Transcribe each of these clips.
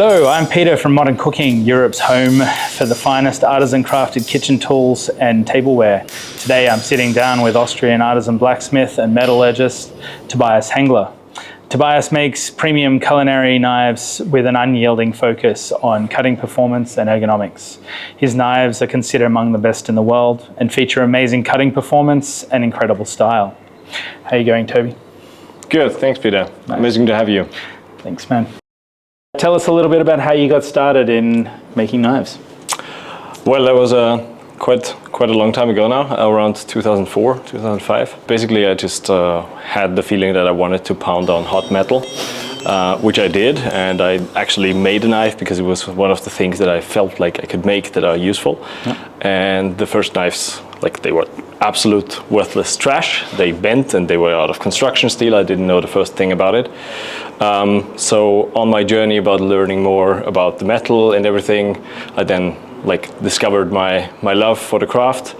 Hello, I'm Peter from Modern Cooking, Europe's home for the finest artisan crafted kitchen tools and tableware. Today I'm sitting down with Austrian artisan blacksmith and metallurgist Tobias Hangler. Tobias makes premium culinary knives with an unyielding focus on cutting performance and ergonomics. His knives are considered among the best in the world and feature amazing cutting performance and incredible style. How are you going, Toby? Good, thanks Peter. Nice. Amazing to have you. Thanks, man. Tell us a little bit about how you got started in making knives. Well, that was quite a long time ago now, around 2004, 2005. Basically, I just had the feeling that I wanted to pound on hot metal, which I did, and I actually made a knife because it was one of the things that I felt like I could make that are useful. Yeah. And the first knives, they were absolute worthless trash. They bent and they were out of construction steel. I didn't know the first thing about it. So on my journey about learning more about the metal and everything, I then discovered my love for the craft.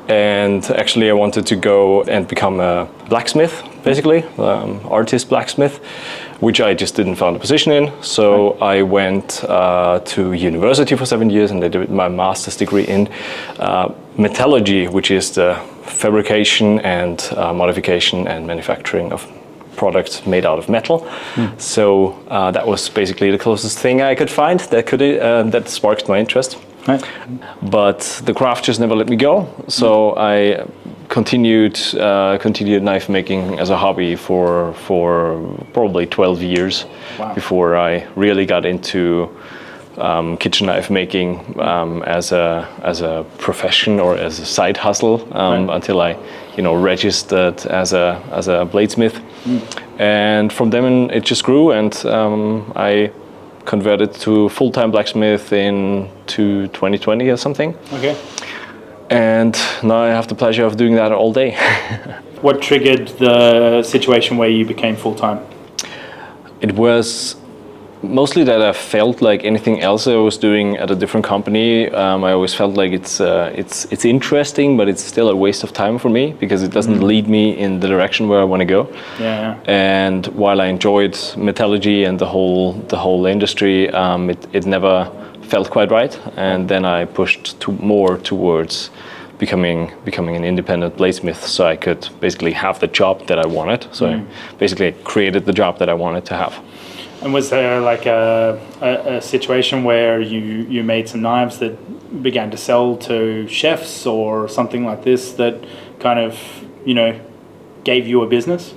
And actually I wanted to go and become a blacksmith, basically, artist blacksmith, which I just didn't find a position in. So I went to university for 7 years and I did my master's degree in metallurgy, which is the fabrication and modification and manufacturing of products made out of metal. So that was basically the closest thing I could find that sparked my interest. Right. But the craft just never let me go. So I continued knife making as a hobby for probably 12 years. Wow. Before I really got into kitchen knife making as a profession or as a side hustle until I registered as a bladesmith. And from then it just grew, and I converted to full-time blacksmith in 2020 or something. Okay. And now I have the pleasure of doing that all day. What triggered the situation where you became full-time? It was mostly that I felt like anything else I was doing at a different company. I always felt like it's interesting, but it's still a waste of time for me because it doesn't lead me in the direction where I want to go. Yeah. And while I enjoyed metallurgy and the whole industry, it never felt quite right. And then I pushed more towards becoming an independent bladesmith, so I could basically have the job that I wanted. So I basically created the job that I wanted to have. And was there a situation where you made some knives that began to sell to chefs or something like this that kind of, gave you a business?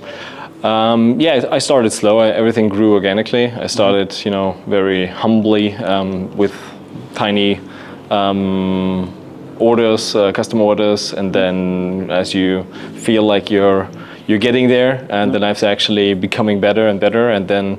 Yeah, I started slow. Everything grew organically. I started, very humbly with tiny orders, custom orders, and then as you feel like you're getting there, and the knife's actually becoming better and better, and then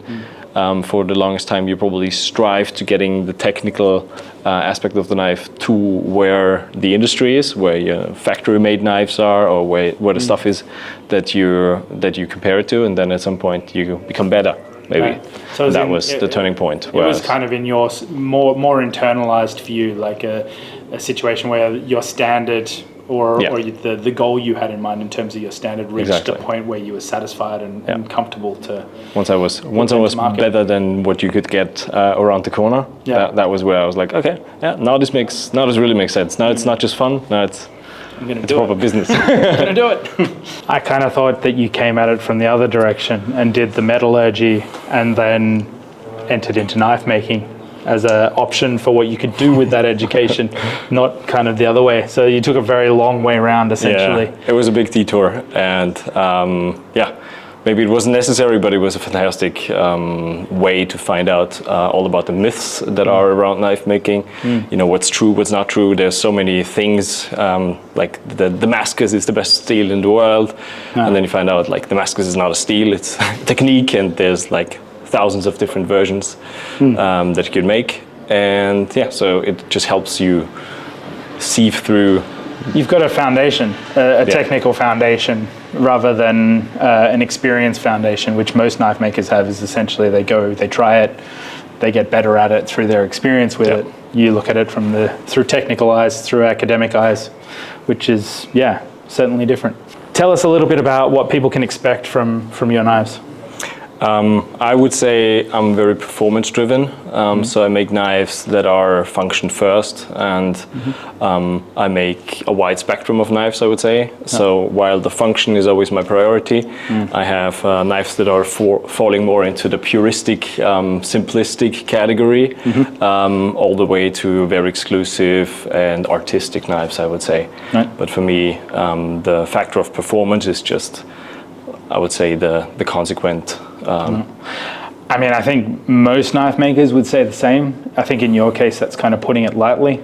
for the longest time you probably strive to getting the technical aspect of the knife to where the industry is, where your factory-made knives are, or where the stuff is that you compare it to, and then at some point you become better, maybe. Right. So that was the turning point. It was kind of in your more internalized view, like a situation where your standard or the goal you had in mind in terms of your standard reached a point where you were satisfied and comfortable to. Once I was better than what you could get around the corner. Yeah. That was where I was like, okay, now this really makes sense. Now it's not just fun. Now it's proper business. I'm gonna do it. I kind of thought that you came at it from the other direction and did the metallurgy and then entered into knife making as an option for what you could do with that education, not kind of the other way. So you took a very long way around, essentially. Yeah, it was a big detour, and maybe it wasn't necessary, but it was a fantastic way to find out all about the myths that are around knife making. What's true, what's not true. There's so many things, like the Damascus is the best steel in the world, and then you find out like Damascus is not a steel, it's technique, and there's thousands of different versions that you can make, and so it just helps you sieve through. You've got a foundation, a technical foundation, rather than an experience foundation, which most knife makers have. Is essentially they try it, they get better at it through their experience with it. You look at it through technical eyes, through academic eyes, which is certainly different. Tell us a little bit about what people can expect from your knives. I would say I'm very performance driven. So I make knives that are function first, and I make a wide spectrum of knives, I would say. So while the function is always my priority, I have knives that are falling more into the puristic, simplistic category, all the way to very exclusive and artistic knives, I would say. Right. But for me, the factor of performance is just, I would say, the consequent. I mean, I think most knife makers would say the same. I think in your case, that's kind of putting it lightly.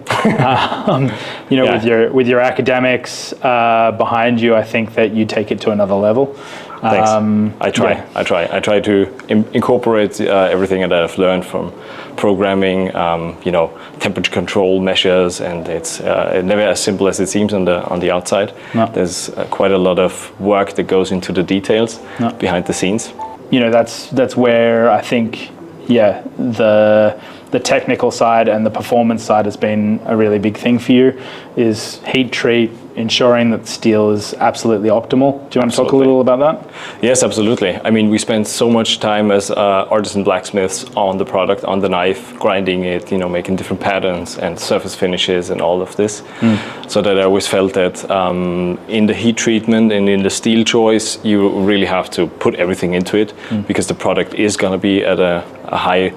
With your academics behind you, I think that you take it to another level. Thanks. I try to incorporate everything that I've learned from programming, temperature control measures, and it's never as simple as it seems on the outside. No. There's quite a lot of work that goes into the details behind the scenes. That's where I think, the technical side and the performance side has been a really big thing for you, is heat treat, ensuring that steel is absolutely optimal. Do you want to talk a little about that? Yes, absolutely. I mean, we spend so much time as artisan blacksmiths on the product, on the knife, grinding it, making different patterns and surface finishes and all of this. So that I always felt that in the heat treatment and in the steel choice, you really have to put everything into it, because the product is going to be at a high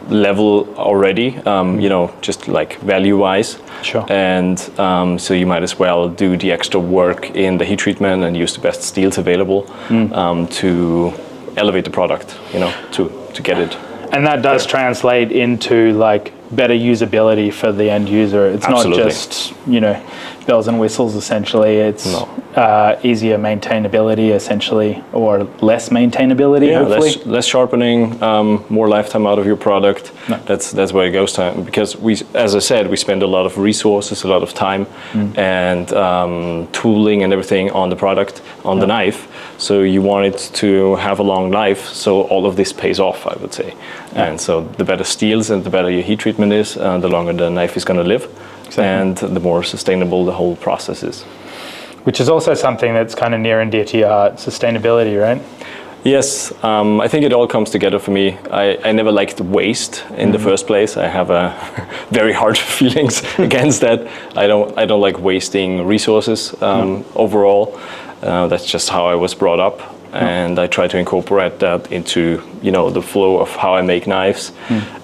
level already, just like value-wise. Sure. And so you might as well do the extra work in the heat treatment and use the best steels available to elevate the product, to get it. And that does translate into like better usability for the end user. It's Absolutely. not just, bells and whistles essentially. It's easier maintainability essentially, or less maintainability, hopefully. Less sharpening, more lifetime out of your product. No. That's where it goes to, because as I said, we spend a lot of resources, a lot of time and tooling and everything on the product, on the knife. So you want it to have a long life, so all of this pays off, I would say. And so the better steels and the better your heat treatment is, the longer the knife is going to live. Exactly. And the more sustainable the whole process is. Which is also something that's kind of near and dear to your heart, sustainability, right? Yes, I think it all comes together for me. I never liked waste in the first place. I have very hard feelings against that. I don't like wasting resources overall. That's just how I was brought up. And I try to incorporate that into, the flow of how I make knives.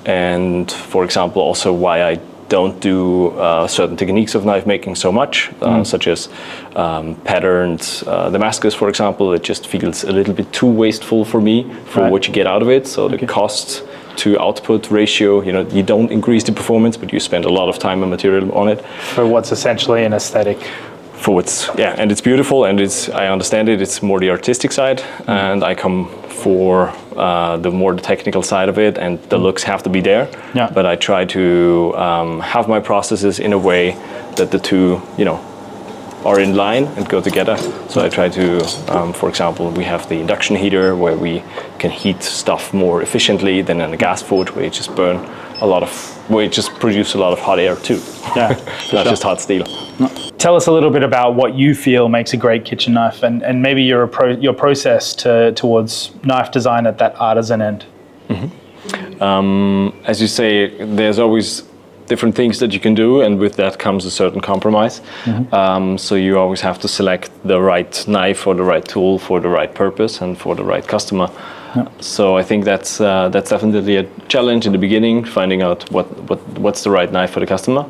And for example, also why I don't do certain techniques of knife making so much, such as patterned Damascus, for example. It just feels a little bit too wasteful for me for what you get out of it. So the cost to output ratio, you don't increase the performance, but you spend a lot of time and material on it. For what's essentially an aesthetic. And it's beautiful, and I understand it. It's more the artistic side, and I come for the technical side of it, and the looks have to be there. Yeah. But I try to have my processes in a way that the two, are in line and go together. So I try to, for example, we have the induction heater where we can heat stuff more efficiently than in a gas forge where you just produce a lot of hot air too. Yeah, not just hot steel. No. Tell us a little bit about what you feel makes a great kitchen knife, and maybe your process towards knife design at that artisan end. As you say, there's always different things that you can do, and with that comes a certain compromise. So you always have to select the right knife or the right tool for the right purpose and for the right customer. So I think that's definitely a challenge in the beginning, finding out what's the right knife for the customer,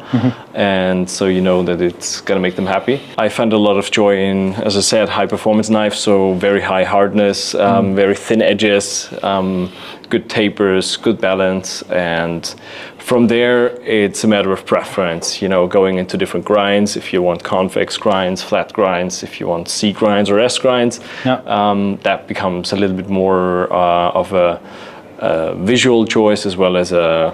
and so that it's gonna make them happy. I find a lot of joy in, as I said, high performance knives, so very high hardness, very thin edges, good tapers, good balance, and from there it's a matter of preference, going into different grinds. If you want convex grinds, flat grinds, if you want C grinds or S grinds, that becomes a little bit more of a visual choice as well as a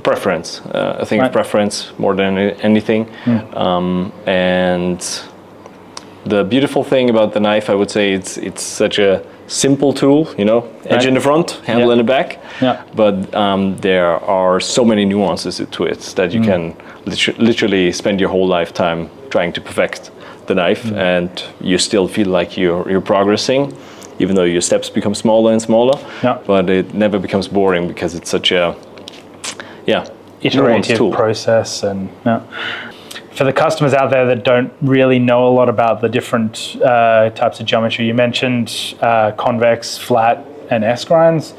preference, a thing of preference more than anything. And the beautiful thing about the knife, I would say, it's such a simple tool, edge in the front, handle in the back. But there are so many nuances to it that you can literally spend your whole lifetime trying to perfect the knife, and you still feel like you're progressing, even though your steps become smaller and smaller. Yeah. But it never becomes boring because it's such a iterative process. And for the customers out there that don't really know a lot about the different types of geometry, you mentioned convex, flat, and S grinds.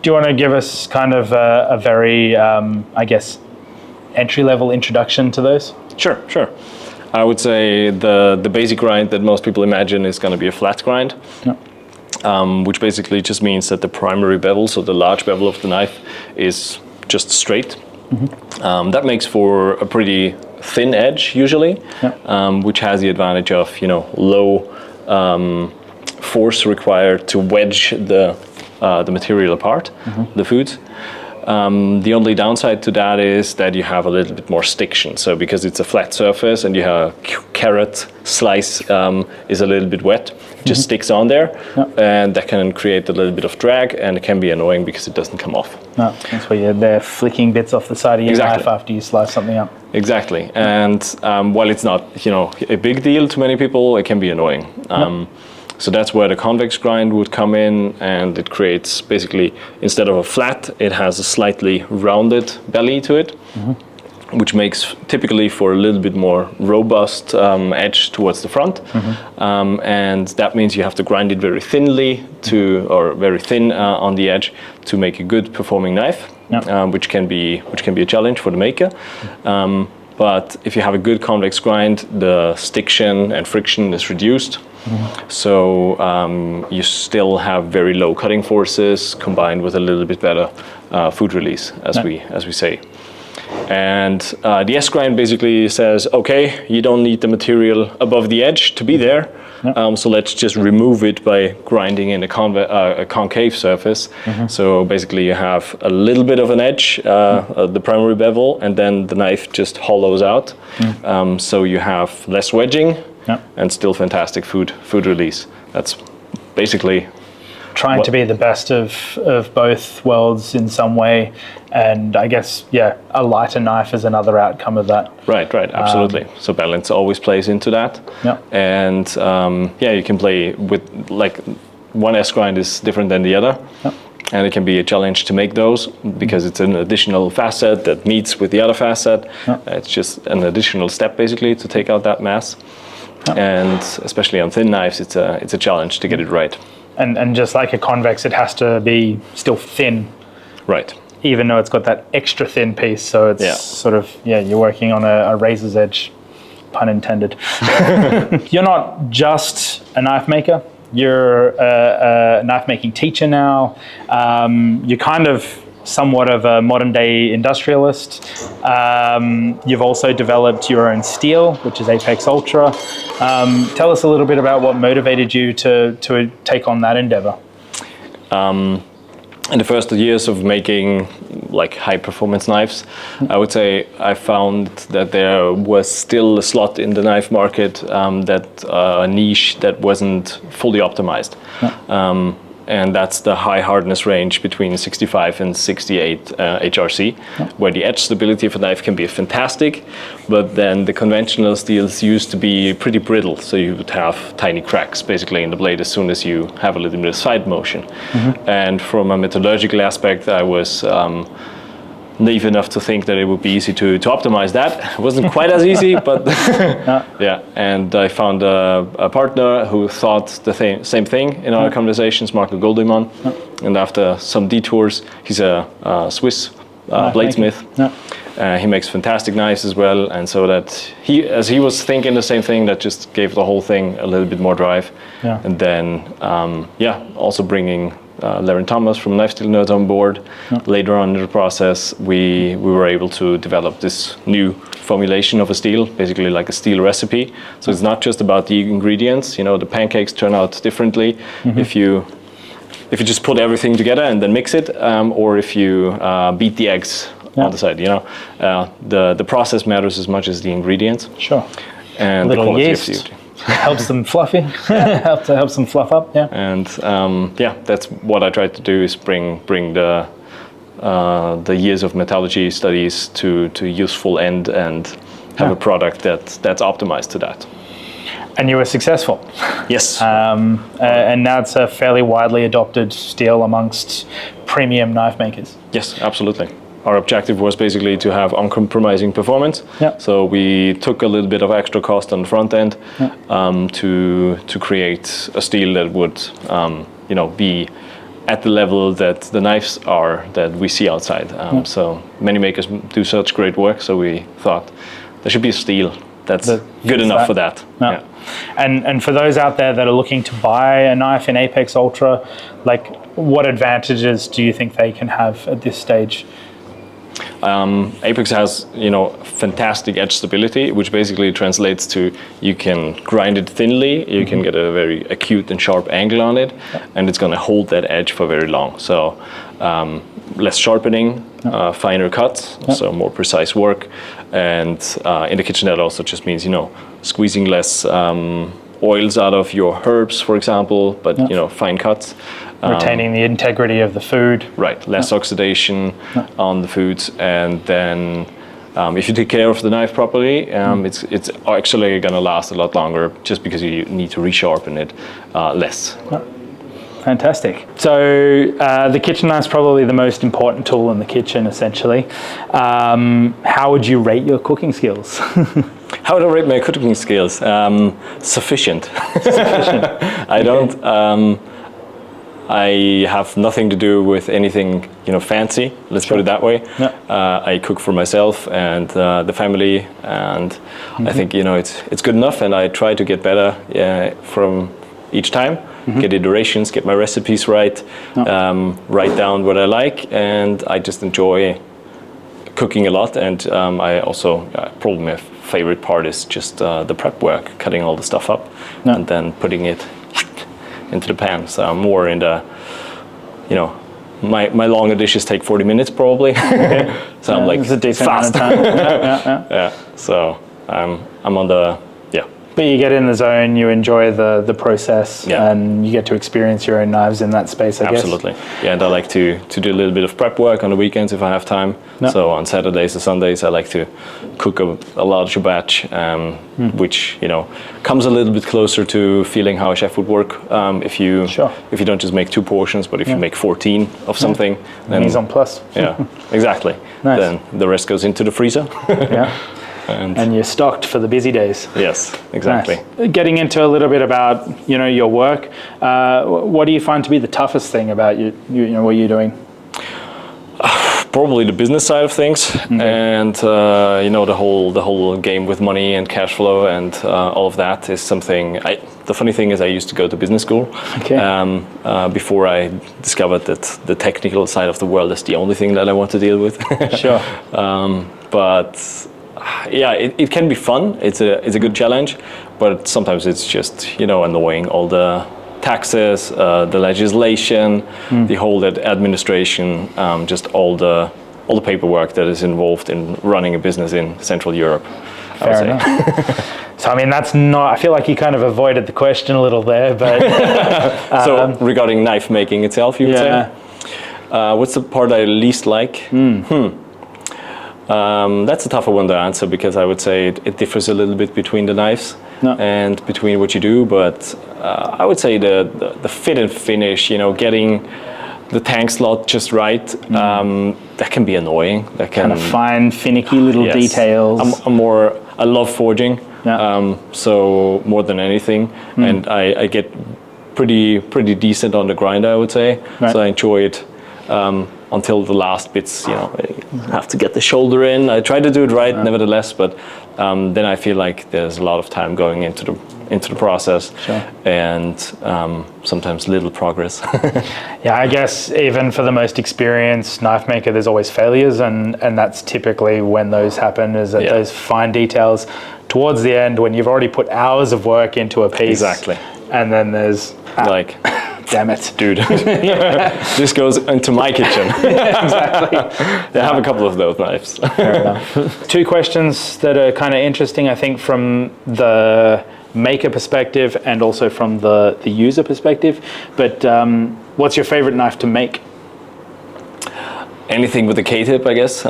Do you want to give us kind of a very, I guess, entry-level introduction to those? Sure. I would say the basic grind that most people imagine is going to be a flat grind, which basically just means that the primary bevel, so the large bevel of the knife, is just straight. That makes for a pretty thin edge usually, which has the advantage of low force required to wedge the material apart, the foods. The only downside to that is that you have a little bit more stiction. So because it's a flat surface and you have carrot slice is a little bit wet, it just sticks on there, and that can create a little bit of drag, and it can be annoying because it doesn't come off. No, that's why they're flicking bits off the side of your knife after you slice something up. Exactly, and while it's not a big deal to many people, it can be annoying. So that's where the convex grind would come in, and it creates basically, instead of a flat, it has a slightly rounded belly to it, which makes typically for a little bit more robust edge towards the front. And that means you have to grind it very thinly or very thin on the edge to make a good performing knife, which can be a challenge for the maker. But if you have a good convex grind, the stiction and friction is reduced. So you still have very low cutting forces combined with a little bit better food release, as we say. And the S grind basically says, okay, you don't need the material above the edge to be there. So let's just remove it by grinding in a concave surface. So basically you have a little bit of an edge, the primary bevel, and then the knife just hollows out. So you have less wedging and still fantastic food release. That's basically trying to be the best of both worlds in some way. And I guess, a lighter knife is another outcome of that. Right, absolutely. So balance always plays into that. And you can play with, like, one S grind is different than the other. And it can be a challenge to make those because it's an additional facet that meets with the other facet. It's just an additional step basically to take out that mass. And especially on thin knives, it's a challenge to get it right. And just like a convex, it has to be still thin. Right. Even though it's got that extra thin piece, so it's sort of, you're working on a razor's edge, pun intended. You're not just a knife maker, you're a knife making teacher now. You're kind of somewhat of a modern day industrialist. You've also developed your own steel, which is Apex Ultra. Tell us a little bit about what motivated you to take on that endeavor. In the first years of making like high performance knives, I would say I found that there was still a slot in the knife market, a niche that wasn't fully optimized. And that's the high hardness range between 65 and 68 HRC, where the edge stability of a knife can be fantastic, but then the conventional steels used to be pretty brittle, so you would have tiny cracks basically in the blade as soon as you have a little bit of side motion. And from a metallurgical aspect, I was naive enough to think that it would be easy to optimize that. It wasn't quite as easy, but and I found a partner who thought the same thing in our conversations, Marco Goldvein, and after some detours, he's a Swiss bladesmith. He makes fantastic knives as well, and so that as he was thinking the same thing, that just gave the whole thing a little bit more drive. And then also bringing Larry Thomas from Knife Steel Nerds on board. Later on in the process, we were able to develop this new formulation of a steel, basically like a steel recipe. So it's not just about the ingredients. The pancakes turn out differently if you just put everything together and then mix it, or if you beat the eggs on the side. The process matters as much as the ingredients. Sure. And the quality yeast. of the helps them fluffy. helps them fluff up. And that's what I tried to do, is bring the years of metallurgy studies to useful end and have a product that's optimized to that. And you were successful. Yes. And now it's a fairly widely adopted steel amongst premium knife makers. Yes, absolutely. Our objective was basically to have uncompromising performance. Yeah. So we took a little bit of extra cost on the front end to create a steel that would be at the level that the knives are that we see outside. So many makers do such great work. So we thought there should be a steel that's good enough for that. No. Yeah. And for those out there that are looking to buy a knife in Apex Ultra, like what advantages do you think they can have at this stage? Apex has, fantastic edge stability, which basically translates to you can grind it thinly, you can get a very acute and sharp angle on it, and it's going to hold that edge for very long. So less sharpening, finer cuts, so more precise work. And in the kitchen, that also just means, squeezing less oils out of your herbs, for example, but, fine cuts. Retaining the integrity of the food. Right, less oxidation on the foods, and then if you take care of the knife properly, it's actually going to last a lot longer, just because you need to resharpen it less. Fantastic. So the kitchen knife is probably the most important tool in the kitchen, essentially. How would you rate your cooking skills? How would I rate my cooking skills? Sufficient. I don't. I have nothing to do with anything, fancy. Let's put it that way. Yeah. I cook for myself and the family, and I think it's good enough. And I try to get better from each time. Get iterations, get my recipes right, write down what I like, and I just enjoy cooking a lot. And I also probably my favorite part is just the prep work, cutting all the stuff up, and then putting it into the pan. So I'm more in the, my longer dishes take 40 minutes probably. So I'm like, it's a decent fast. amount of time. Yeah. So I'm on the, But you get in the zone, you enjoy the process, and you get to experience your own knives in that space, I guess. Absolutely. Yeah, and I like to do a little bit of prep work on the weekends if I have time. So on Saturdays or Sundays, I like to cook a larger batch, which comes a little bit closer to feeling how a chef would work. If you don't just make 2 portions, but if you make 14 of something, then mise en place. Yeah, exactly. Nice. Then the rest goes into the freezer. And you're stocked for the busy days. Yes, exactly. Nice. Getting into a little bit about your work, what do you find to be the toughest thing about what you're doing? Probably the business side of things, and the whole game with money and cash flow and all of that is something. The funny thing is, I used to go to business school before I discovered that the technical side of the world is the only thing that I want to deal with. Sure. But it can be fun. It's a good challenge, but sometimes it's just annoying. All the taxes, the legislation, the whole administration, just all the paperwork that is involved in running a business in Central Europe. Fair enough. So I mean, that's not. I feel like you kind of avoided the question a little there, but so regarding knife making itself, you would say. What's the part I least like? That's a tougher one to answer, because I would say it differs a little bit between the knives and between what you do. But I would say the fit and finish, getting the tank slot just right, that can be annoying. That can kind of fine, finicky little details. I love forging, so more than anything, and I get pretty decent on the grinder, I would say. Right. So I enjoy it. Until the last bits, I have to get the shoulder in. I try to do it right, nevertheless, but then I feel like there's a lot of time going into the process, and sometimes little progress. Yeah, I guess even for the most experienced knife maker, there's always failures, and that's typically when those happen, is that those fine details towards the end, when you've already put hours of work into a piece. Exactly. And then there's damn it, dude. This goes into my kitchen. Exactly. I have a couple of those knives. Fair enough. 2 questions that are kind of interesting, I think, from the maker perspective and also from the user perspective. But what's your favorite knife to make? Anything with a K-tip, I guess.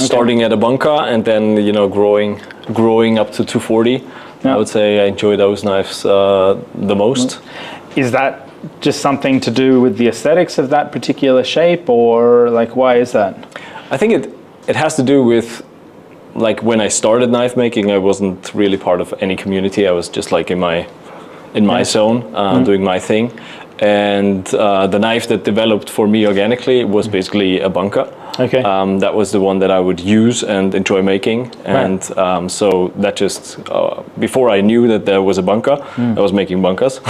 Starting at a bunker and then growing up to 240. I would say I enjoy those knives the most. Is that just something to do with the aesthetics of that particular shape, or like why is that? I think it has to do with, like, when I started knife making, I wasn't really part of any community. I was just like in my zone, doing my thing. And the knife that developed for me organically was basically a bunker. Okay. That was the one that I would use and enjoy making. And so that just, before I knew that there was a bunker, I was making bunkers.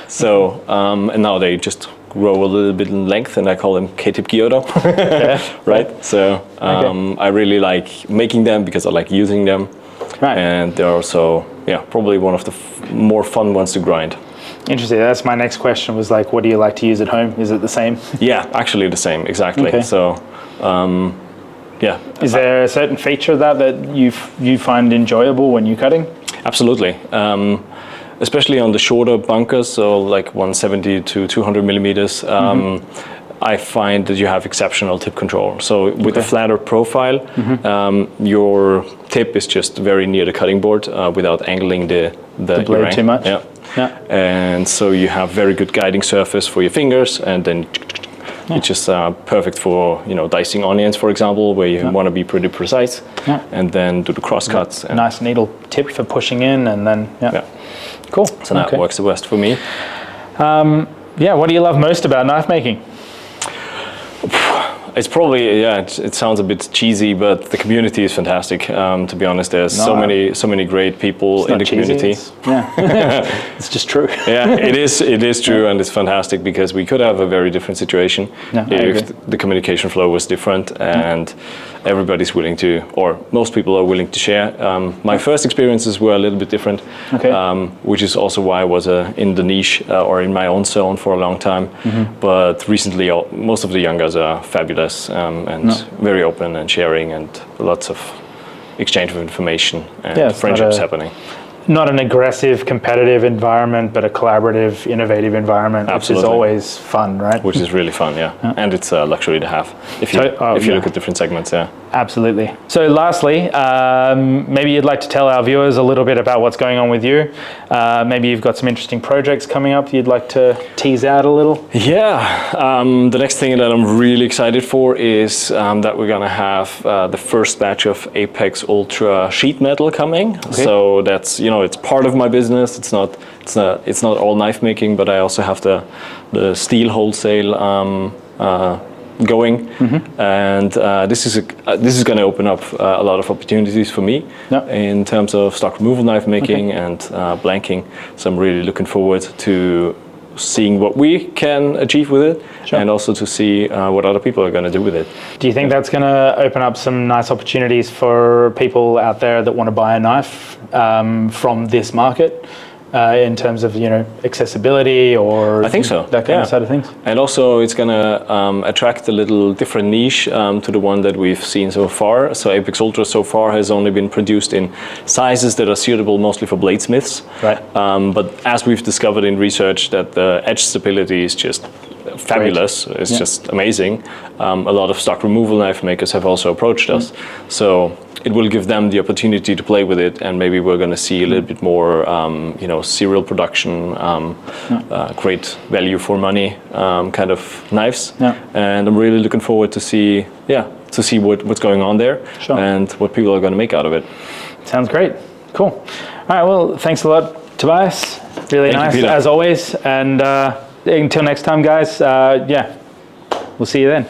So, and now they just grow a little bit in length, and I call them K-tip Kyoto. Right? So I really like making them because I like using them. Right. And they're also, probably one of the more fun ones to grind. Interesting. That's my next question, was like, what do you like to use at home? Is it the same? Yeah, actually the same, exactly. Okay. So, Is there a certain feature of that you find enjoyable when you're cutting? Absolutely. Especially on the shorter bunkers, so like 170 to 200 millimeters, I find that you have exceptional tip control. So with a flatter profile, your tip is just very near the cutting board without angling the blade too much. Yeah. And so you have very good guiding surface for your fingers, and then it's just perfect for dicing onions, for example, where you want to be pretty precise, and then do the cross cuts. And nice needle tip for pushing in, and then cool. So that works the best for me. What do you love most about knife making? It's probably, it sounds a bit cheesy, but the community is fantastic. To be honest, there's so many great people in the community. It's just true. It is true, and it's fantastic because we could have a very different situation if the communication flow was different, and everybody's willing to, or most people are willing to share. My first experiences were a little bit different, which is also why I was in the niche or in my own zone for a long time. But recently, most of the young guys are fabulous. And very open and sharing, and lots of exchange of information and friendships happening. Not an aggressive, competitive environment, but a collaborative, innovative environment, which is always fun, right? Which is really fun, and it's a luxury to have if you look at different segments. Absolutely. So lastly, maybe you'd like to tell our viewers a little bit about what's going on with you. Maybe you've got some interesting projects coming up you'd like to tease out a little. The next thing that I'm really excited for is that we're gonna have the first batch of Apex Ultra sheet metal coming. So that's, it's part of my business. It's not all knife making, but I also have the steel wholesale going, and this is going to open up a lot of opportunities for me in terms of stock removal knife making and blanking. So I'm really looking forward to seeing what we can achieve with it, and also to see what other people are going to do with it. Do you think that's going to open up some nice opportunities for people out there that want to buy a knife from this market? In terms of accessibility, or I think so, that kind of side of things, and also it's going to attract a little different niche to the one that we've seen so far. So Apex Ultra so far has only been produced in sizes that are suitable mostly for bladesmiths. Right. But as we've discovered in research, that the edge stability is just fabulous. It's just amazing. A lot of stock removal knife makers have also approached us. So it will give them the opportunity to play with it, and maybe we're going to see a little bit more, serial production, great value for money kind of knives. And I'm really looking forward to see what's going on there and what people are going to make out of it. Sounds great. Cool. All right. Well, thanks a lot, Tobias. Really nice as always. And until next time, guys. We'll see you then.